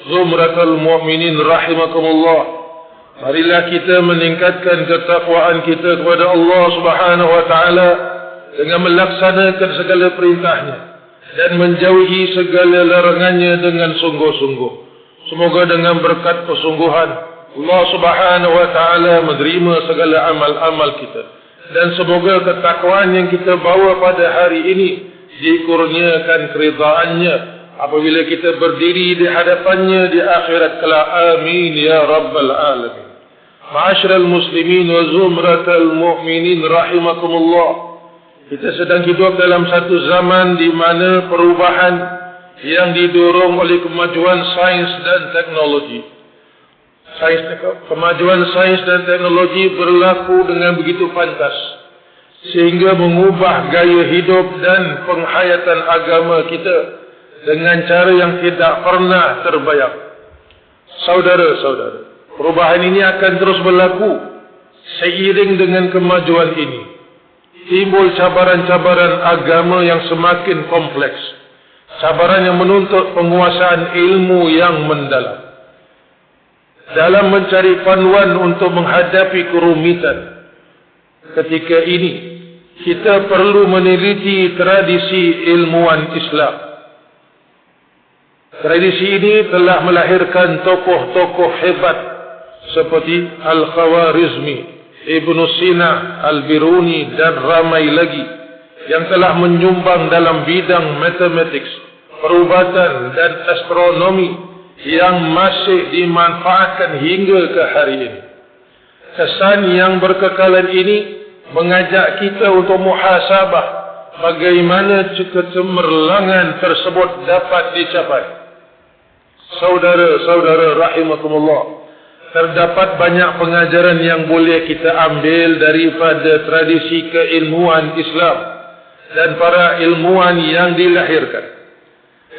zumratul mu'minin rahimakumullah. Marilah kita meningkatkan ketakwaan kita kepada Allah Subhanahu wa taala dengan melaksanakan segala perintahnya dan menjauhi segala larangannya dengan sungguh-sungguh. Semoga dengan berkat kesungguhan Allah Subhanahu wa taala menerima segala amal-amal kita, dan semoga ketakwaan yang kita bawa pada hari ini dikurniakan keridhaannya apabila kita berdiri di hadapannya di akhirat kelak. Amin ya rabbal alamin. Ma'asyiral muslimin wa zumratal mu'minin rahimakumullah. Kita sedang hidup dalam satu zaman di mana perubahan yang didorong oleh kemajuan sains dan teknologi. Kemajuan sains dan teknologi berlaku dengan begitu pantas sehingga mengubah gaya hidup dan penghayatan agama kita dengan cara yang tidak pernah terbayang. Saudara-saudara, perubahan ini akan terus berlaku seiring dengan kemajuan ini. Timbul cabaran-cabaran agama yang semakin kompleks, cabaran yang menuntut penguasaan ilmu yang mendalam. Dalam mencari panduan untuk menghadapi kerumitan ketika ini, kita perlu meneliti tradisi ilmuwan Islam. Tradisi ini telah melahirkan tokoh-tokoh hebat seperti Al-Khawarizmi, Ibnu Sina, Al-Biruni dan ramai lagi yang telah menyumbang dalam bidang matematik, perubatan dan astronomi yang masih dimanfaatkan hingga ke hari ini. Kesan yang berkekalan ini mengajak kita untuk muhasabah bagaimana kecemerlangan tersebut dapat dicapai. Saudara-saudara rahimakumullah, terdapat banyak pengajaran yang boleh kita ambil daripada tradisi keilmuan Islam dan para ilmuwan yang dilahirkan.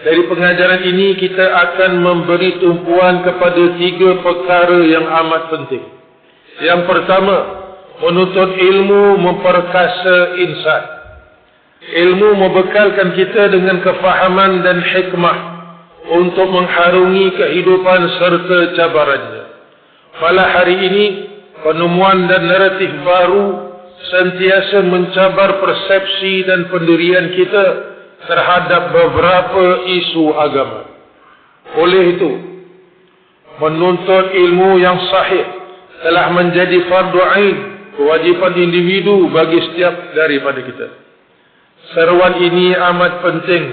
Dari pengajaran ini kita akan memberi tumpuan kepada 3 perkara yang amat penting. Yang pertama, menuntut ilmu memperkasa insan. Ilmu membekalkan kita dengan kefahaman dan hikmah untuk mengharungi kehidupan serta cabarannya. Pada hari ini, penemuan dan naratif baru sentiasa mencabar persepsi dan pendirian kita terhadap beberapa isu agama. Oleh itu, menuntut ilmu yang sahih telah menjadi fardu ain, kewajipan individu bagi setiap daripada kita. Seruan ini amat penting,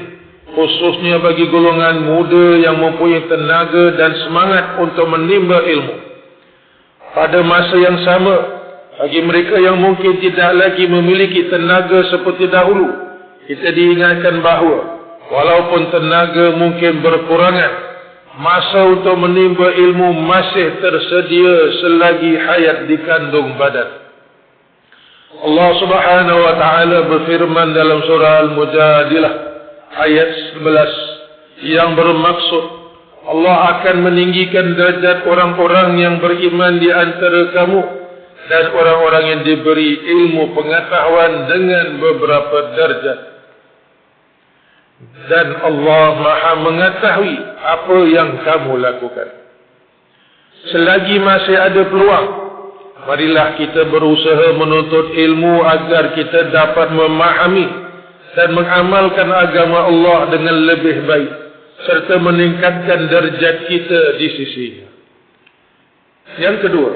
khususnya bagi golongan muda yang mempunyai tenaga dan semangat untuk menimba ilmu. Pada masa yang sama, bagi mereka yang mungkin tidak lagi memiliki tenaga seperti dahulu, kita diingatkan bahawa walaupun tenaga mungkin berkurangan, masa untuk menimba ilmu masih tersedia selagi hayat dikandung badan. Allah Subhanahu wa taala berfirman dalam surah Al-Mujadilah ayat 11 yang bermaksud Allah akan meninggikan derajat orang-orang yang beriman di antara kamu dan orang-orang yang diberi ilmu pengetahuan dengan beberapa derajat. Dan Allah Maha mengetahui apa yang kamu lakukan. Selagi masih ada peluang, marilah kita berusaha menuntut ilmu agar kita dapat memahami dan mengamalkan agama Allah dengan lebih baik serta meningkatkan derajat kita di sisinya. Yang kedua,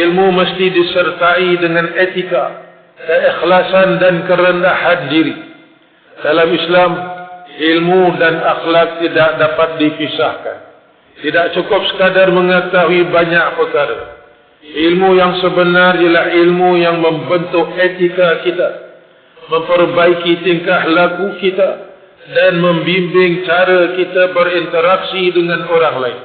ilmu mesti disertai dengan etika, keikhlasan dan kerendahan diri. Dalam Islam, ilmu dan akhlak tidak dapat dipisahkan. Tidak cukup sekadar mengetahui banyak perkara. Ilmu yang sebenar ialah ilmu yang membentuk etika kita, memperbaiki tingkah laku kita, dan membimbing cara kita berinteraksi dengan orang lain.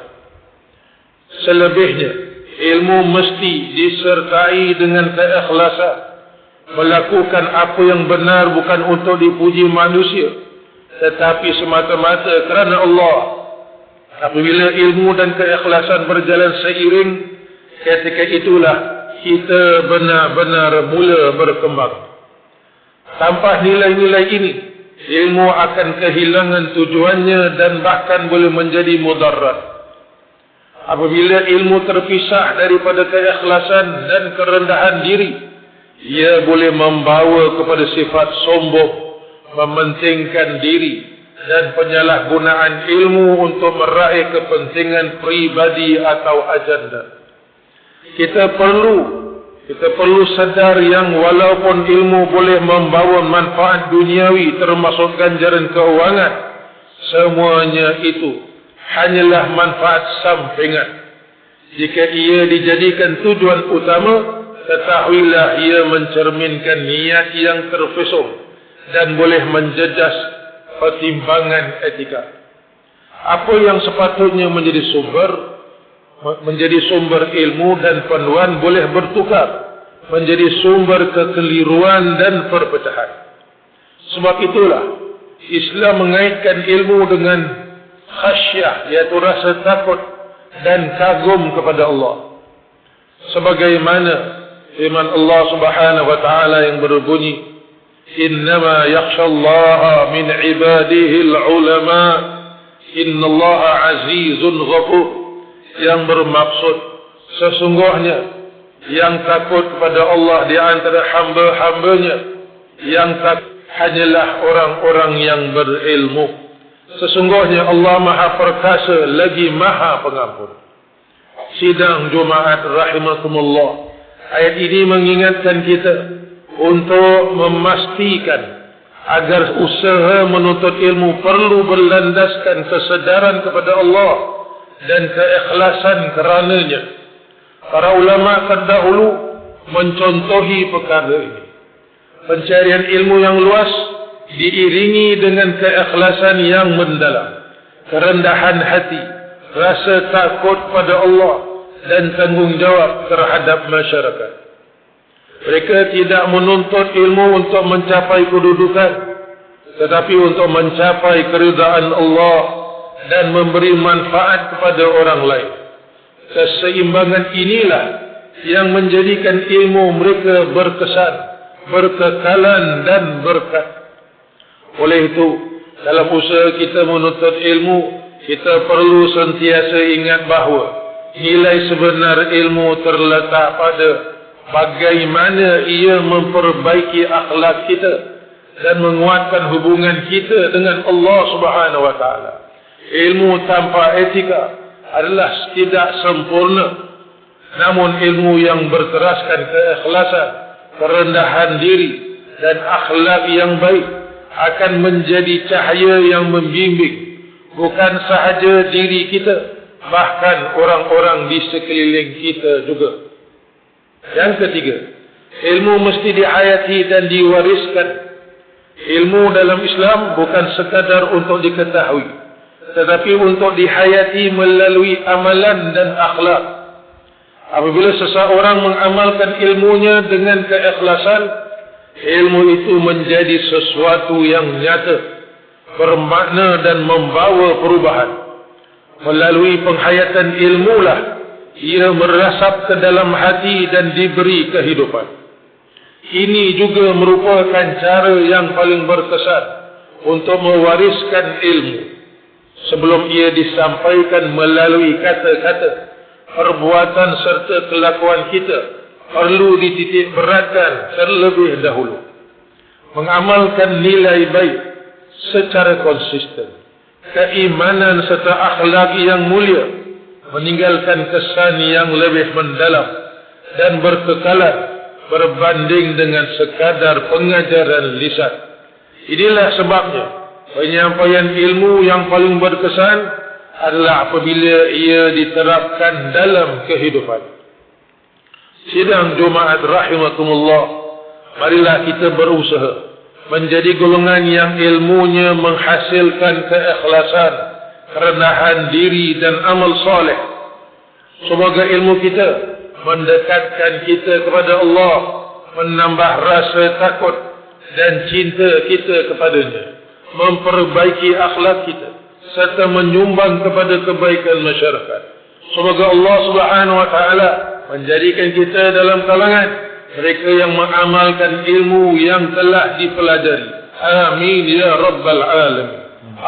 Selebihnya, ilmu mesti disertai dengan keikhlasan, melakukan apa yang benar bukan untuk dipuji manusia, tetapi semata-mata kerana Allah. Apabila ilmu dan keikhlasan berjalan seiring, ketika itulah kita benar-benar mula berkembang. Tanpa nilai-nilai ini, ilmu akan kehilangan tujuannya dan bahkan boleh menjadi mudarat. Apabila ilmu terpisah daripada keikhlasan dan kerendahan diri, ia boleh membawa kepada sifat sombong, mementingkan diri, dan penyalahgunaan ilmu untuk meraih kepentingan pribadi atau agenda. Kita perlu sadar yang walaupun ilmu boleh membawa manfaat duniawi termasuk ganjaran keuangan, semuanya itu hanyalah manfaat sampingan. Jika ia dijadikan tujuan utama, ketahuilah ia mencerminkan niat yang terpesong dan boleh menjejas pertimbangan etika. Apa yang sepatutnya menjadi sumber ilmu dan panduan boleh bertukar menjadi sumber kekeliruan dan perpecahan. Sebab itulah Islam mengaitkan ilmu dengan khasyah, iaitu rasa takut dan kagum kepada Allah. Sebagaimana firman Allah Subhanahu wa taala yang berbunyi, "Innama yakhshallaha min ibadihi al-ulama, innallaha azizun ghafur." Yang bermaksud sesungguhnya yang takut kepada Allah di antara hamba-hambanya, yang hanyalah orang-orang yang berilmu. Sesungguhnya Allah Maha Perkasa lagi Maha Pengampun. Sidang Jumaat rahimakumullah, ayat ini mengingatkan kita untuk memastikan agar usaha menuntut ilmu perlu berlandaskan kesedaran kepada Allah dan keikhlasan kerananya. Para ulama terdahulu mencontohi perkara ini. Pencarian ilmu yang luas diiringi dengan keikhlasan yang mendalam, kerendahan hati, rasa takut pada Allah, dan tanggungjawab terhadap masyarakat. Mereka tidak menuntut ilmu untuk mencapai kedudukan, tetapi untuk mencapai keridaan Allah dan memberi manfaat kepada orang lain. Keseimbangan inilah yang menjadikan ilmu mereka berkesan, berkekalan dan berkat. Oleh itu, dalam usaha kita menuntut ilmu, kita perlu sentiasa ingat bahawa nilai sebenar ilmu terletak pada bagaimana ia memperbaiki akhlak kita dan menguatkan hubungan kita dengan Allah Subhanahu wa taala. Ilmu tanpa etika adalah tidak sempurna. Namun ilmu yang berteraskan keikhlasan, kerendahan diri dan akhlak yang baik akan menjadi cahaya yang membimbing bukan sahaja diri kita, bahkan orang-orang di sekeliling kita juga. Yang ketiga, ilmu mesti dihayati dan diwariskan. Ilmu dalam Islam bukan sekadar untuk diketahui, tetapi untuk dihayati melalui amalan dan akhlak. Apabila seseorang mengamalkan ilmunya dengan keikhlasan, ilmu itu menjadi sesuatu yang nyata, bermakna dan membawa perubahan. Melalui penghayatan ilmulah ia merasap ke dalam hati dan diberi kehidupan. Ini juga merupakan cara yang paling berkesan untuk mewariskan ilmu. Sebelum ia disampaikan melalui kata-kata, perbuatan serta kelakuan kita perlu dititik beratkan terlebih dahulu. Mengamalkan nilai baik secara konsisten, keimanan serta akhlak yang mulia, meninggalkan kesan yang lebih mendalam dan berkekalan berbanding dengan sekadar pengajaran lisan. Inilah sebabnya penyampaian ilmu yang paling berkesan adalah apabila ia diterapkan dalam kehidupan. Sidang Jumaat rahimakumullah, marilah kita berusaha menjadi golongan yang ilmunya menghasilkan keikhlasan, kerendahan diri dan amal soleh. Semoga ilmu kita mendekatkan kita kepada Allah, menambah rasa takut dan cinta kita kepadanya, memperbaiki akhlak kita, serta menyumbang kepada kebaikan masyarakat. Semoga Allah Subhanahu wa taala menjadikan kita dalam kalangan mereka yang mengamalkan ilmu yang telah dipelajari. Amin ya rabbal alamin.